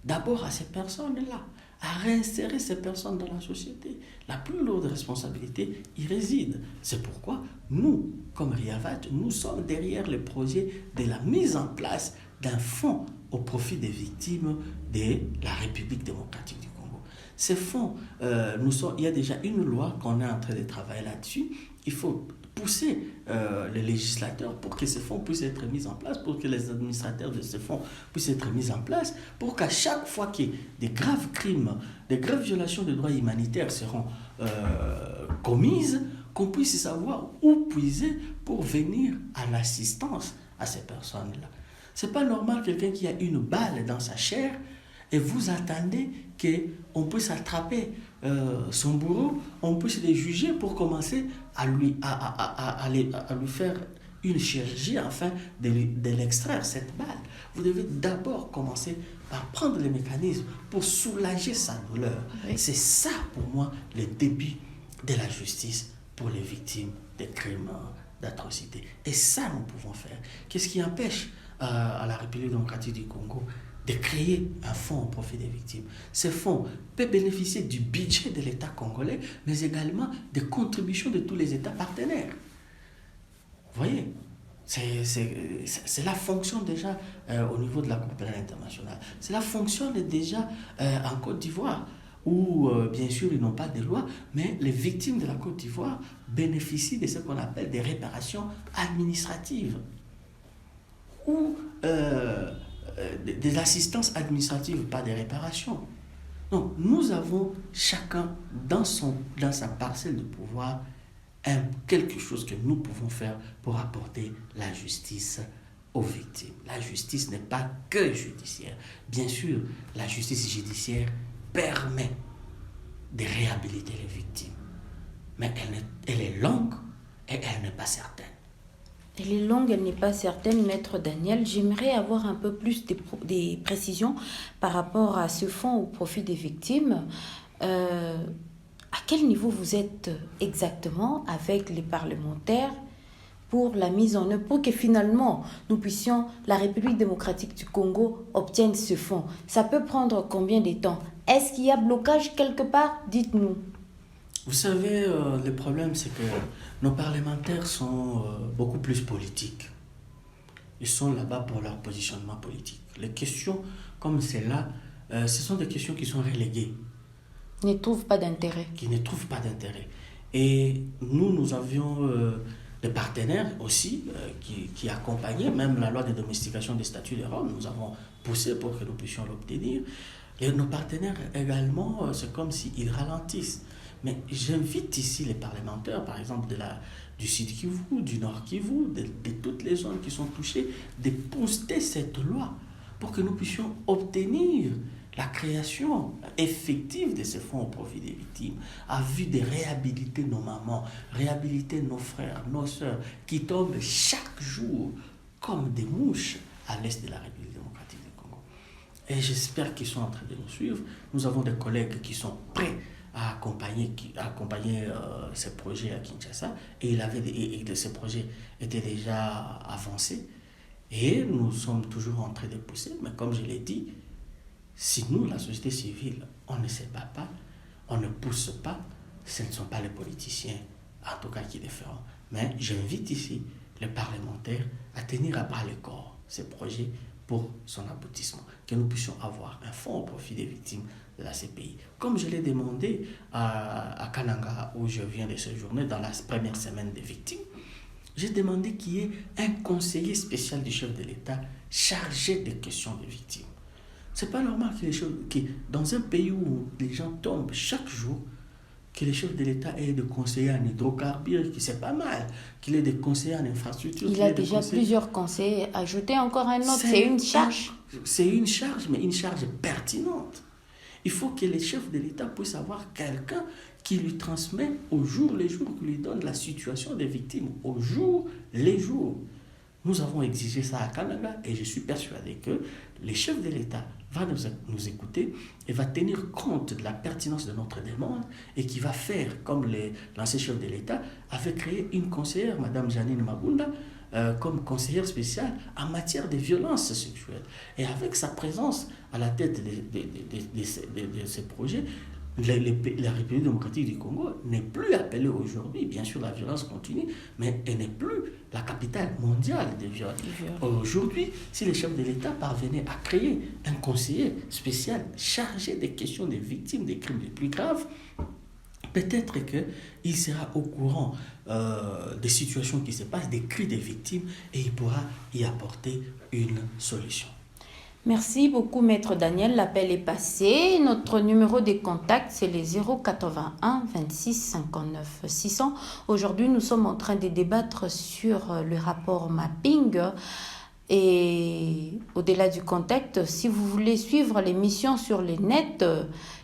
D'abord à ces personnes-là, à réinsérer ces personnes dans la société. La plus lourde responsabilité y réside. C'est pourquoi nous, comme RIAVAT, nous sommes derrière le projet de la mise en place d'un fonds au profit des victimes de la République démocratique du Congo. Ces fonds, il y a déjà une loi qu'on est en train de travailler là-dessus. Il faut pousser les législateurs pour que ces fonds puissent être mis en place, pour que les administrateurs de ces fonds puissent être mis en place, pour qu'à chaque fois que des graves crimes, des graves violations des droits humanitaires seront commises, qu'on puisse savoir où puiser pour venir en assistance à ces personnes-là. C'est pas normal quelqu'un qui a une balle dans sa chair et vous attendez qu'on puisse attraper son bourreau, on puisse le juger pour commencer à lui faire une chirurgie afin de l'extraire, cette balle. Vous devez d'abord commencer par prendre les mécanismes pour soulager sa douleur. Oui. C'est ça pour moi le début de la justice pour les victimes des crimes d'atrocité. Et ça nous pouvons faire. Qu'est-ce qui empêche à la République démocratique du Congo de créer un fonds au profit des victimes? Ce fonds peut bénéficier du budget de l'État congolais, mais également des contributions de tous les États partenaires. Vous voyez, cela fonctionne déjà au niveau de la Cour pénale internationale. Cela fonctionne déjà en Côte d'Ivoire, où bien sûr ils n'ont pas de loi, mais les victimes de la Côte d'Ivoire bénéficient de ce qu'on appelle des réparations administratives ou des assistances administratives, pas des réparations. Donc nous avons chacun dans sa parcelle de pouvoir quelque chose que nous pouvons faire pour apporter la justice aux victimes. La justice n'est pas que judiciaire. Bien sûr, la justice judiciaire permet de réhabiliter les victimes, mais elle est longue et elle n'est pas certaine. Elle est longue, elle n'est pas certaine, Maître Daniel. J'aimerais avoir un peu plus des précisions par rapport à ce fonds au profit des victimes. À quel niveau vous êtes exactement avec les parlementaires pour la mise en œuvre, pour que finalement nous puissions, la République démocratique du Congo obtienne ce fonds? Ça peut prendre combien de temps? Est-ce qu'il y a blocage quelque part? Dites-nous. Vous savez, le problème, c'est que nos parlementaires sont beaucoup plus politiques. Ils sont là-bas pour leur positionnement politique. Les questions comme celle-là, ce sont des questions qui sont reléguées. Ne trouvent pas d'intérêt. Qui ne trouvent pas d'intérêt. Et nous avions des partenaires aussi qui accompagnaient même la loi de domestication des statuts de Rome. Nous avons poussé pour que nous puissions l'obtenir. Et nos partenaires également, c'est comme s'ils ralentissent. Mais j'invite ici les parlementaires, par exemple du Sud Kivu, du Nord Kivu, de toutes les zones qui sont touchées, de pousser cette loi pour que nous puissions obtenir la création effective de ce fonds au profit des victimes, à vue de réhabiliter nos mamans, réhabiliter nos frères, nos sœurs, qui tombent chaque jour comme des mouches à l'est de la République démocratique du Congo. Et j'espère qu'ils sont en train de nous suivre. Nous avons des collègues qui sont prêts à accompagner ces projets à Kinshasa, et ces projets étaient déjà avancés, et nous sommes toujours en train de pousser, mais comme je l'ai dit, si nous, la société civile, on ne se bat pas, on ne pousse pas, ce ne sont pas les politiciens, en tout cas, qui les feront. Mais j'invite ici les parlementaires à tenir à bras le corps ces projets pour son aboutissement, que nous puissions avoir un fonds au profit des victimes de la CPI. Comme je l'ai demandé à Kananga, où je viens de séjourner dans la première semaine des victimes, j'ai demandé qu'il y ait un conseiller spécial du chef de l'État chargé des questions des victimes. C'est pas normal que dans un pays où les gens tombent chaque jour, que les chefs de l'État aient des conseillers en hydrocarbures, qui c'est pas mal, qu'il ait des conseillers en infrastructure. Il a déjà plusieurs conseillers. Ajouter encore un autre, c'est une charge. C'est une charge, mais une charge pertinente. Il faut que les chefs de l'État puissent avoir quelqu'un qui lui transmet au jour les jours, qui lui donne la situation des victimes, au jour les jours. Nous avons exigé ça à Kananga et je suis persuadé que les chefs de l'État vont nous écouter et va tenir compte de la pertinence de notre demande et qui va faire comme l'ancien chef de l'État avait créé une conseillère, Madame Janine Magunda, comme conseillère spéciale en matière de violences sexuelles. Et avec sa présence à la tête de ces projets, la République démocratique du Congo n'est plus appelée aujourd'hui, bien sûr la violence continue, mais elle n'est plus la capitale mondiale des viols. Aujourd'hui, si les chefs de l'État parvenaient à créer un conseiller spécial chargé des questions des victimes des crimes les plus graves, peut-être qu'il sera au courant des situations qui se passent, des cris des victimes, et il pourra y apporter une solution. Merci beaucoup, Maître Daniel. L'appel est passé. Notre numéro de contact, c'est les 081 26 59 600. Aujourd'hui, nous sommes en train de débattre sur le rapport mapping. Et au-delà du contact, si vous voulez suivre l'émission sur le net,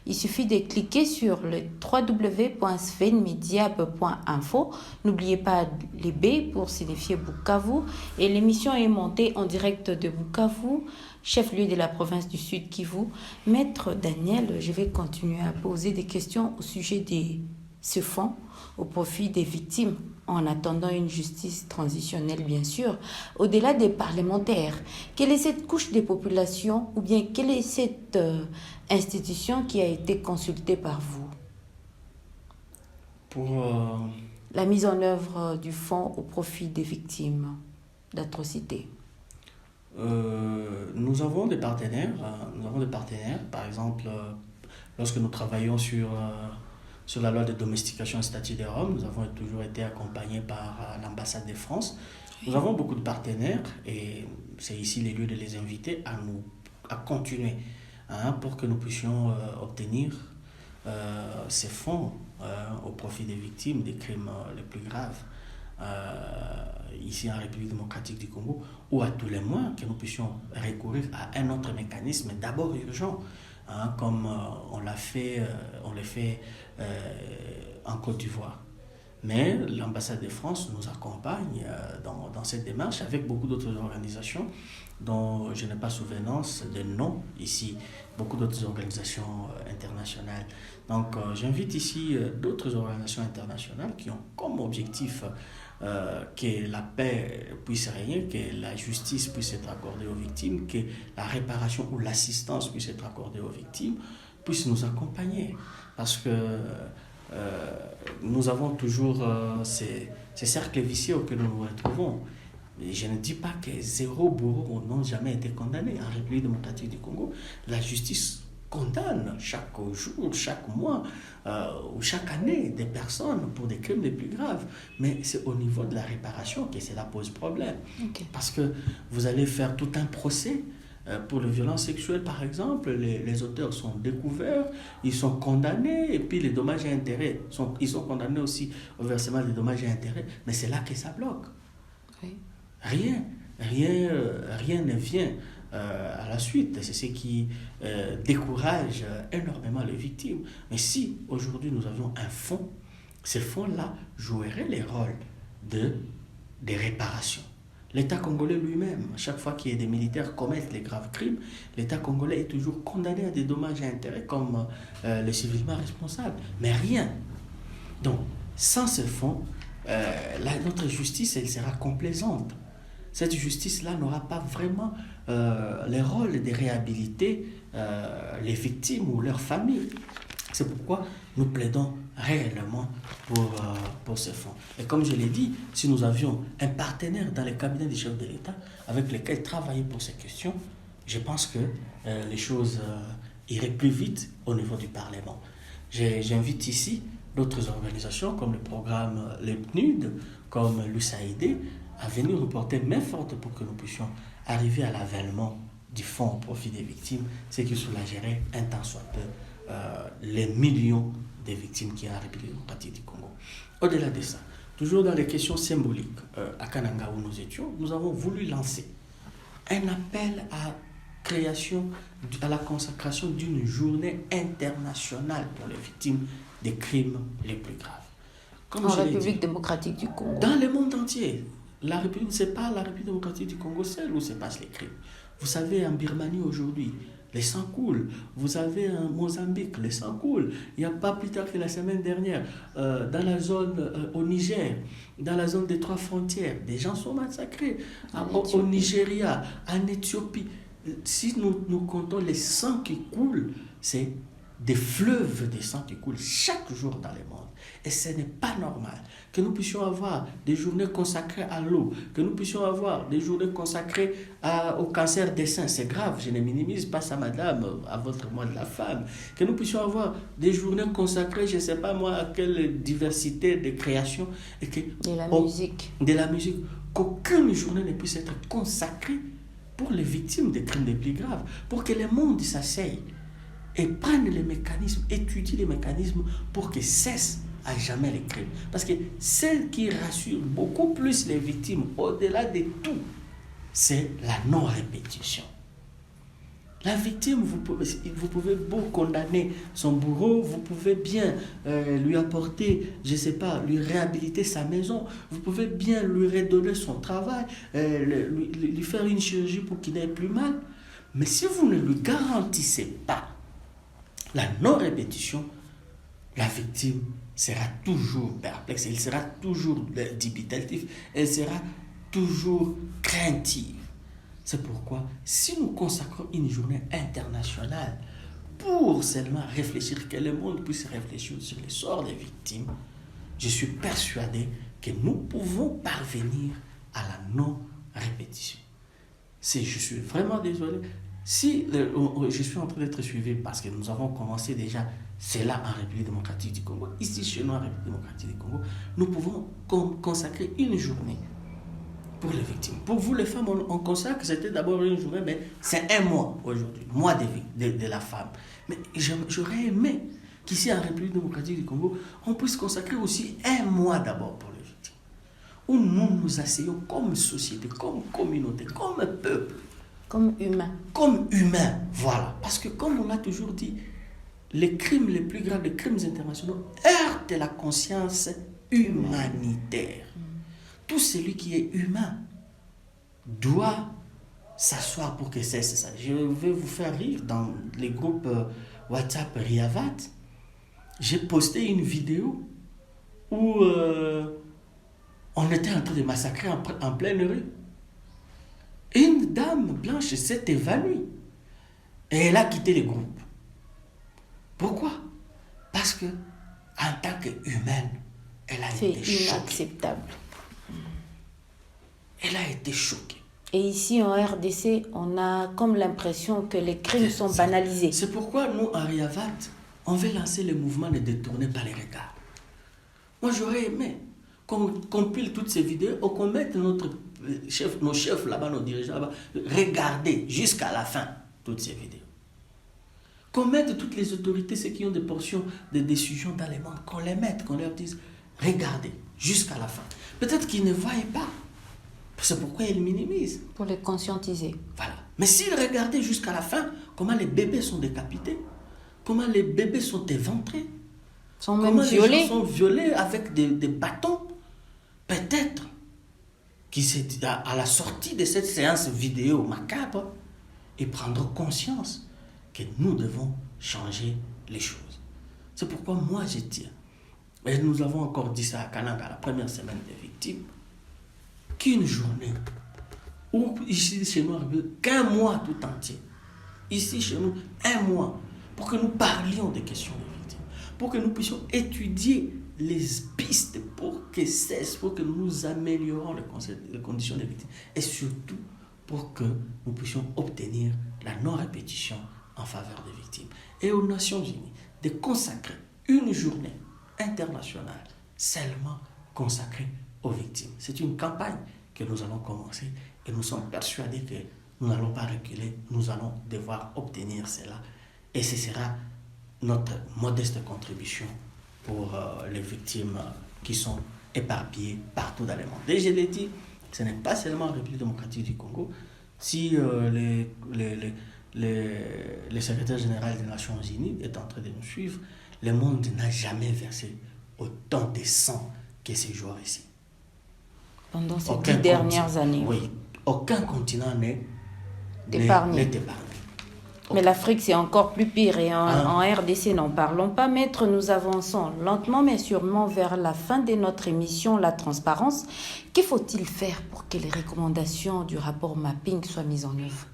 il suffit de cliquer sur le www.svenmediab.info. N'oubliez pas les B pour signifier Bukavu. Et l'émission est montée en direct de Bukavu, chef-lieu de la province du Sud Kivu. Maître Daniel, je vais continuer à poser des questions au sujet de ce fonds au profit des victimes, en attendant une justice transitionnelle, bien sûr. Au-delà des parlementaires, quelle est cette couche des populations ou bien quelle est cette institution qui a été consultée par vous pour la mise en œuvre du fonds au profit des victimes d'atrocités? Nous avons des partenaires. Par exemple, lorsque nous travaillons sur la loi de domestication et statut des Roms, nous avons toujours été accompagnés par l'ambassade de France. Nous avons beaucoup de partenaires et c'est ici les lieux de les inviter à continuer pour que nous puissions obtenir ces fonds au profit des victimes des crimes les plus graves ici en République démocratique du Congo, ou à tous les mois que nous puissions recourir à un autre mécanisme d'abord urgent, comme on le fait en Côte d'Ivoire. Mais l'ambassade de France nous accompagne dans cette démarche avec beaucoup d'autres organisations dont je n'ai pas souvenance de nom ici, beaucoup d'autres organisations internationales. Donc j'invite ici d'autres organisations internationales qui ont comme objectif que la paix puisse régner, que la justice puisse être accordée aux victimes, que la réparation ou l'assistance puisse être accordée aux victimes, puissent nous accompagner. Parce que nous avons toujours ces cercles vicieux auxquels nous nous retrouvons. Et je ne dis pas que 0 bourreaux n'ont jamais été condamnés. En République démocratique du Congo, la justice condamne chaque jour, chaque mois ou chaque année des personnes pour des crimes les plus graves. Mais c'est au niveau de la réparation que cela pose problème. Okay. Parce que vous allez faire tout un procès pour les violences sexuelles, par exemple, les auteurs sont découverts, ils sont condamnés, et puis les dommages et intérêts, ils sont condamnés aussi au versement des dommages et intérêts, mais c'est là que ça bloque. Oui. Rien ne vient à la suite. C'est ce qui décourage énormément les victimes. Mais si aujourd'hui nous avions un fonds, ce fonds-là jouerait les rôles des réparations. L'État congolais lui-même, à chaque fois qu'il y a des militaires commettent les graves crimes, l'État congolais est toujours condamné à des dommages et intérêts comme les civilement responsables. Mais rien. Donc, sans ce fonds, notre justice, elle sera complaisante. Cette justice-là n'aura pas vraiment le rôle de réhabiliter les victimes ou leurs familles. C'est pourquoi nous plaidons réellement pour ce fonds. Et comme je l'ai dit, si nous avions un partenaire dans les cabinets des chefs de l'État avec lesquels travailler pour ces questions, je pense que les choses iraient plus vite au niveau du Parlement. J'invite ici d'autres organisations comme le programme Les PNUD, comme l'USAID, à venir nous porter main forte pour que nous puissions arriver à l'avènement du fonds au profit des victimes, ce qui soulagerait un tant soit peu les millions de victimes qui y a en République démocratique du Congo. Au-delà de ça, toujours dans les questions symboliques, à Kananga où nous étions, nous avons voulu lancer un appel à la consacration d'une journée internationale pour les victimes des crimes les plus graves. Comme en République démocratique du Congo. Dans le monde entier. la République, c'est pas la République démocratique du Congo seule où se passent les crimes. Vous savez, en Birmanie aujourd'hui, les sangs coulent. Vous avez en Mozambique, les sangs coulent. Il n'y a pas plus tard que la semaine dernière, dans la zone au Niger, dans la zone des 3 frontières, des gens sont massacrés. Au Nigeria, en Éthiopie. Si nous comptons les sangs qui coulent, c'est des fleuves de sang qui coulent chaque jour dans le monde. Et ce n'est pas normal que nous puissions avoir des journées consacrées à l'eau, que nous puissions avoir des journées consacrées au cancer des seins. C'est grave, je ne minimise pas ça, madame, à votre mois de la femme. Que nous puissions avoir des journées consacrées, je ne sais pas moi, à quelle diversité de création. Et que, de la musique. De la musique. Qu'aucune journée ne puisse être consacrée pour les victimes des crimes les plus graves. Pour que le monde s'asseye et prenne les mécanismes, étudie les mécanismes pour que cessent à jamais les crimes. Parce que celle qui rassure beaucoup plus les victimes, au-delà de tout, c'est la non-répétition. La victime, vous pouvez beau condamner son bourreau, vous pouvez bien lui apporter, je ne sais pas, lui réhabiliter sa maison, vous pouvez bien lui redonner son travail, lui faire une chirurgie pour qu'il n'ait plus mal. Mais si vous ne lui garantissez pas la non-répétition, la victime sera toujours perplexe, elle sera toujours dubitative, elle sera toujours craintive. C'est pourquoi, si nous consacrons une journée internationale pour seulement réfléchir, que le monde puisse réfléchir sur le sort des victimes, je suis persuadé que nous pouvons parvenir à la non-répétition. Je suis vraiment désolé. Si je suis en train d'être suivi parce que nous avons commencé déjà cela en République démocratique du Congo, ici chez nous en République démocratique du Congo, nous pouvons consacrer une journée pour les victimes. Pour vous les femmes, on consacre, c'était d'abord une journée, mais c'est un mois aujourd'hui, mois de la femme. Mais j'aurais aimé qu'ici en République démocratique du Congo, on puisse consacrer aussi un mois d'abord pour les victimes, où nous nous asseyons comme société, comme communauté, comme peuple, comme humain. Comme humain, voilà. Parce que comme on a toujours dit, les crimes les plus graves, les crimes internationaux, heurtent la conscience humanitaire. Tout celui qui est humain doit s'asseoir pour que cesse ça. Je vais vous faire rire dans les groupes WhatsApp Riavat. J'ai posté une vidéo où on était en train de massacrer en pleine rue. Une dame blanche s'est évanouie et elle a quitté le groupe. Pourquoi? Parce que en tant qu'humaine, elle a été choquée. C'est inacceptable. Elle a été choquée. Et ici en RDC, on a comme l'impression que les crimes sont banalisés. C'est pourquoi nous, à Riavat, on veut lancer le mouvement de détourner par les regards. Moi, j'aurais aimé qu'on compile toutes ces vidéos ou qu'on mette nos chefs là-bas, nos dirigeants là-bas, regarder jusqu'à la fin toutes ces vidéos. Qu'on mette toutes les autorités, ceux qui ont des portions de décision dans les mondes, qu'on les mette, qu'on leur dise, regardez jusqu'à la fin. Peut-être qu'ils ne voient pas. C'est pourquoi ils minimisent. Pour les conscientiser. Voilà. Mais s'ils regardaient jusqu'à la fin, comment les bébés sont décapités, comment les bébés sont éventrés, comment les gens sont violés avec des bâtons, peut-être qu'à la sortie de cette séance vidéo macabre, ils prendront conscience que nous devons changer les choses. C'est pourquoi moi je tiens, et nous avons encore dit ça à Kananga, la première semaine des victimes, qu'une journée, ou ici chez nous, qu'un mois tout entier, ici chez nous, un mois, pour que nous parlions des questions des victimes, pour que nous puissions étudier les pistes pour que nous améliorons les conditions des victimes, et surtout pour que nous puissions obtenir la non-répétition en faveur des victimes. Et aux Nations Unies, de consacrer une journée internationale seulement consacrée aux victimes. C'est une campagne que nous allons commencer et nous sommes persuadés que nous n'allons pas reculer, nous allons devoir obtenir cela. Et ce sera notre modeste contribution pour les victimes qui sont éparpillées partout dans le monde. Et je l'ai dit, ce n'est pas seulement en République démocratique du Congo. Si le secrétaire général des Nations Unies est en train de nous suivre, le monde n'a jamais versé autant de sang que ces jours ici. Pendant ces 10 dernières années. Oui, aucun continent n'est épargné. Mais Ok. l'Afrique, c'est encore plus pire. Et en RDC, n'en parlons pas. Maître, nous avançons lentement mais sûrement vers la fin de notre émission, la transparence. Que faut-il faire pour que les recommandations du rapport mapping soient mises en œuvre?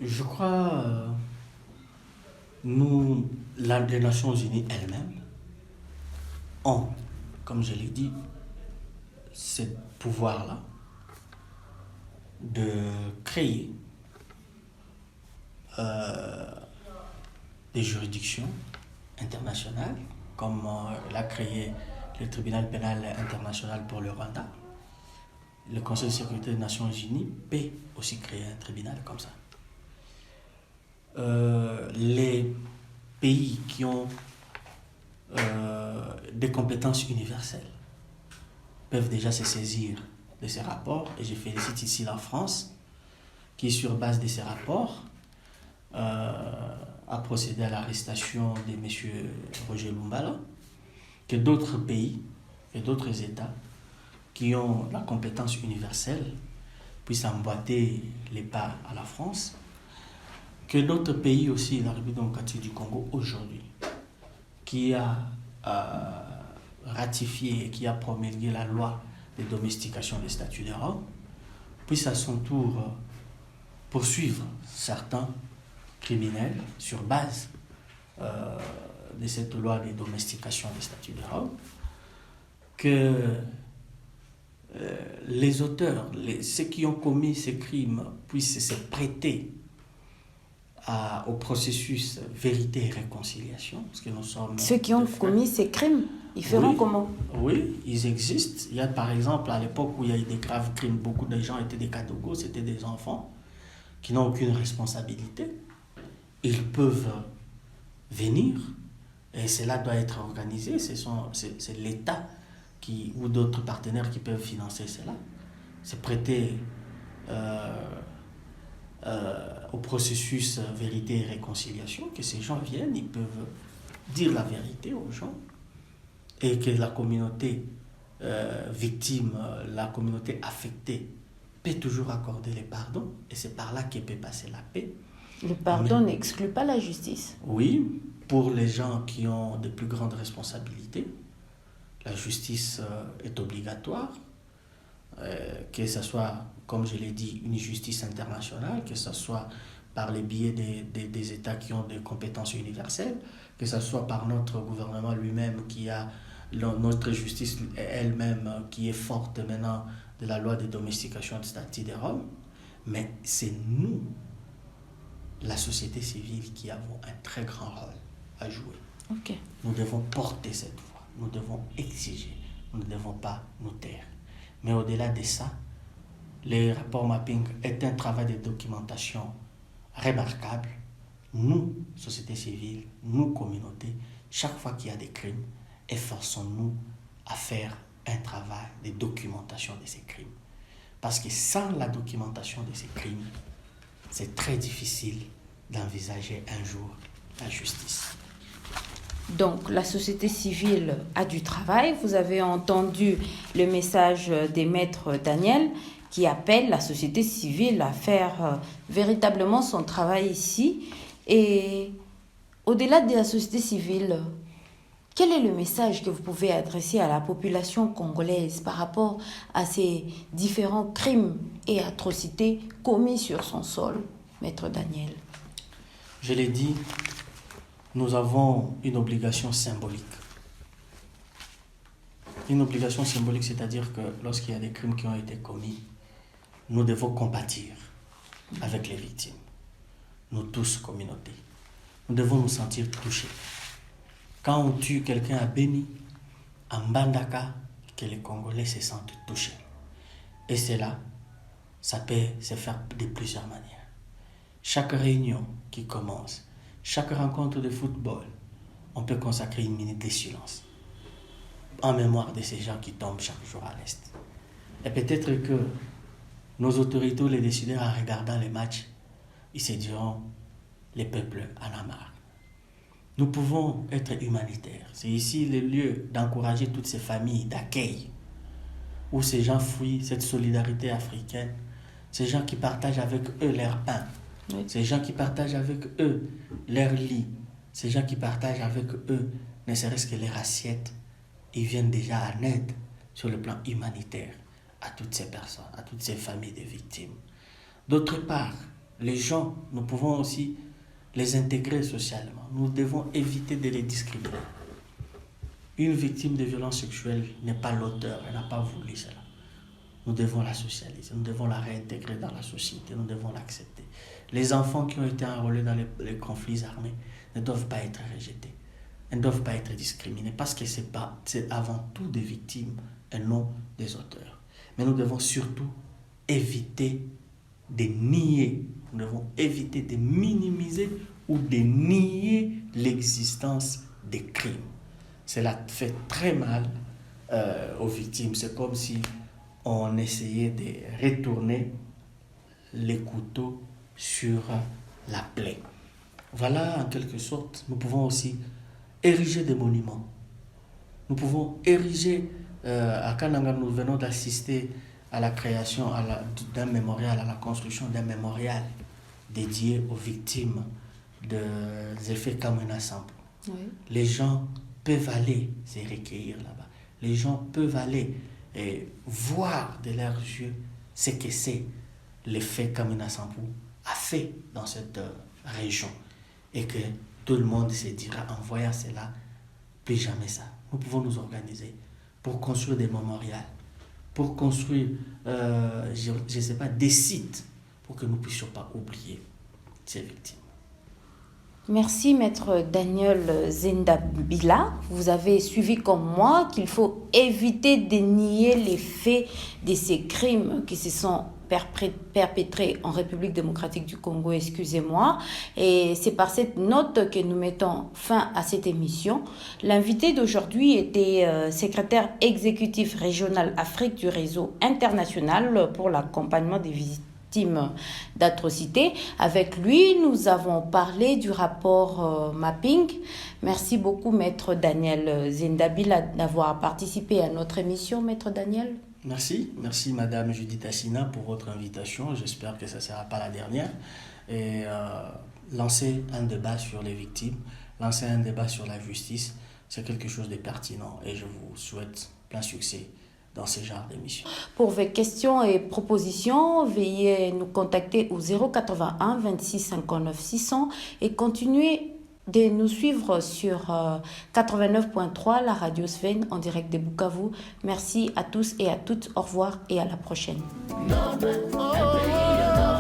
Je crois, les Nations Unies elles-mêmes ont, comme je l'ai dit, ce pouvoir-là de créer des juridictions internationales, comme elle a créé le tribunal pénal international pour le Rwanda. Le Conseil de sécurité des Nations Unies peut aussi créer un tribunal comme ça. Les pays qui ont des compétences universelles peuvent déjà se saisir de ces rapports, et je félicite ici la France qui, sur base de ces rapports, a procédé à l'arrestation de M. Roger Lumbala, que d'autres pays et d'autres États qui ont la compétence universelle puissent emboîter les pas à la France, que d'autres pays aussi, la République démocratique du Congo aujourd'hui, qui a ratifié et qui a promulgué la loi de domestication des statuts de Rome, puisse à son tour poursuivre certains criminels sur base de cette loi de domestication des statuts de Rome, que les auteurs, ceux qui ont commis ces crimes puissent se prêter au processus vérité et réconciliation, parce que nous sommes... Ceux qui ont commis ces crimes, ils feront comment? Oui, ils existent. Il y a par exemple, à l'époque où il y a eu des graves crimes, beaucoup de gens étaient des Kadogos, c'était des enfants qui n'ont aucune responsabilité. Ils peuvent venir, et cela doit être organisé, c'est l'État ou d'autres partenaires qui peuvent financer cela. C'est prêter au processus vérité et réconciliation, que ces gens viennent, ils peuvent dire la vérité aux gens, et que la communauté victime, la communauté affectée peut toujours accorder les pardons, et c'est par là qu'elle peut passer la paix. Le pardon n'exclut pas la justice. Oui, pour les gens qui ont de plus grandes responsabilités, la justice est obligatoire, que ce soit, comme je l'ai dit, une justice internationale, que ce soit par les biais des États qui ont des compétences universelles, que ce soit par notre gouvernement lui-même qui a notre justice elle-même qui est forte maintenant de la loi de domestication de statut de Rome. Mais c'est nous, la société civile, qui avons un très grand rôle à jouer. Okay. Nous devons porter cette voix, nous devons exiger, nous ne devons pas nous taire. Mais au-delà de ça, le rapport mapping est un travail de documentation remarquable. Nous, société civile, nous, communauté, chaque fois qu'il y a des crimes, efforçons-nous à faire un travail de documentation de ces crimes. Parce que sans la documentation de ces crimes, c'est très difficile d'envisager un jour la justice. Donc, la société civile a du travail. Vous avez entendu le message des maîtres Daniel qui appelle la société civile à faire véritablement son travail ici. Et au-delà de la société civile, quel est le message que vous pouvez adresser à la population congolaise par rapport à ces différents crimes et atrocités commis sur son sol, maître Daniel? Je l'ai dit, nous avons une obligation symbolique. Une obligation symbolique, c'est-à-dire que lorsqu'il y a des crimes qui ont été commis, nous devons compatir avec les victimes. Nous tous, communauté. Nous devons nous sentir touchés. Quand on tue quelqu'un à Béni, à Mbandaka, que les Congolais se sentent touchés. Et cela, ça peut se faire de plusieurs manières. Chaque réunion qui commence, chaque rencontre de football, on peut consacrer une minute de silence en mémoire de ces gens qui tombent chaque jour à l'Est. Et peut-être que nos autorités ou les décideurs, en regardant les matchs, ils se diront, les peuples en ont marre. Nous pouvons être humanitaires. C'est ici le lieu d'encourager toutes ces familles d'accueil où ces gens fuient cette solidarité africaine, ces gens qui partagent avec eux leur pain, Oui. ces gens qui partagent avec eux leur lit, ces gens qui partagent avec eux ne serait-ce que leur assiette, ils viennent déjà en aide sur le plan humanitaire à toutes ces personnes, à toutes ces familles de victimes. D'autre part, les gens, nous pouvons aussi les intégrer socialement. Nous devons éviter de les discriminer. Une victime de violence sexuelle n'est pas l'auteur, elle n'a pas voulu cela. Nous devons la socialiser, nous devons la réintégrer dans la société, nous devons l'accepter. Les enfants qui ont été enrôlés dans les conflits armés ne doivent pas être rejetés, ne doivent pas être discriminés parce que c'est avant tout des victimes et non des auteurs. Mais nous devons surtout éviter de nier, nous devons éviter de minimiser ou de nier l'existence des crimes. Cela fait très mal aux victimes. C'est comme si on essayait de retourner les couteaux sur la plaie. Voilà, en quelque sorte, nous pouvons aussi ériger des monuments. Nous pouvons ériger, à Kananga, nous venons d'assister à la création d'un mémorial, à la construction d'un mémorial dédié aux victimes des effets Kamina Sampo. Oui. Les gens peuvent aller se recueillir là-bas. Les gens peuvent aller et voir de leurs yeux ce que c'est l'effet Kamina Sampo a fait dans cette région. Et que tout le monde se dira en voyant cela, plus jamais ça. Nous pouvons nous organiser pour construire des mémorials, pour construire, je ne sais pas, des sites pour que nous ne puissions pas oublier ces victimes. Merci, Maître Daniel Zendabila. Vous avez suivi comme moi qu'il faut éviter de nier les faits de ces crimes qui se sont perpétrés en République démocratique du Congo, excusez-moi. Et c'est par cette note que nous mettons fin à cette émission. L'invité d'aujourd'hui était secrétaire exécutif régional Afrique du réseau international pour l'accompagnement des victimes d'atrocités. Avec lui, nous avons parlé du rapport mapping. Merci beaucoup, Maître Daniel Zendabila, d'avoir participé à notre émission, Maître Daniel. Merci Madame Judith Assina pour votre invitation. J'espère que ça ne sera pas la dernière. Et lancer un débat sur les victimes, lancer un débat sur la justice, c'est quelque chose de pertinent et je vous souhaite plein succès dans ce genre d'émission. Pour vos questions et propositions, veuillez nous contacter au 081 26 59 600 et continuez de nous suivre sur 89.3, la radio Sven en direct de Bukavu. Merci à tous et à toutes. Au revoir et à la prochaine. Un pays de